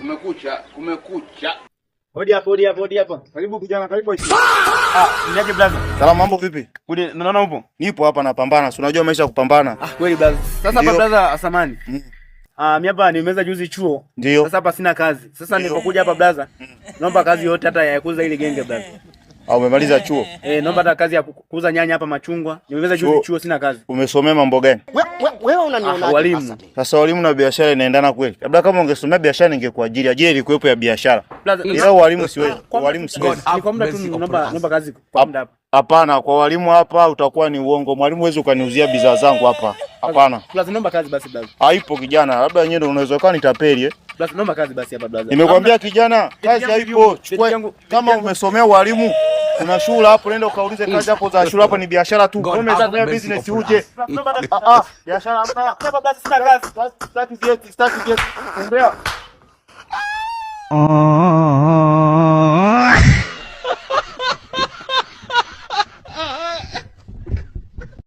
Kumekucha. Hodi hapo. Karibu kijana, karibu hivi. Niaje brother? Salamu, mambo vipi? Kule naona upo? Nipo hapa napambana. Si unajua maisha kupambana. Kweli brother. Sasa hapa brother Asamani. Mimi hapa nimeweza juzi chuo. Ndio. Sasa hapa sina kazi. Sasa nilipokuja hapa brother, naomba kazi yote hata ya kuuza ile genge brother. Umemaliza chuo? Naomba hata kazi ya kuuza nyanya hapa machungwa. Nimeweza juzi chuo, sina kazi. Umesomea mambo gani? Wewe unaniona walimu. Sasa walimu na biashara inaendana kweli? Labda kama ungesomea biashara ningekuajiri. Ajira ilikuwepo ya biashara. Ila walimu siwezi. Walimu siwezi. Ni kwa muda tu naomba kazi kwa muda hapa. Hapana, kwa walimu hapa utakuwa ni uongo. Mwalimu huwezi ukaniuzia bidhaa zangu hapa. Hapana. Blaza naomba kazi basi blaza. Haipo kijana, labda yenyewe ndio unaweza kuwa nitapeli Blaza naomba kazi basi hapa blaza. Nimekwambia kijana, kazi haipo. Chukua kama umesomea walimu, kuna shule hapo, nenda ukaulize kazi hapo za shule, hapa ni biashara tu. Umesomea business uje. Biashara hapa blaza, sina kazi. Start get. Ndio.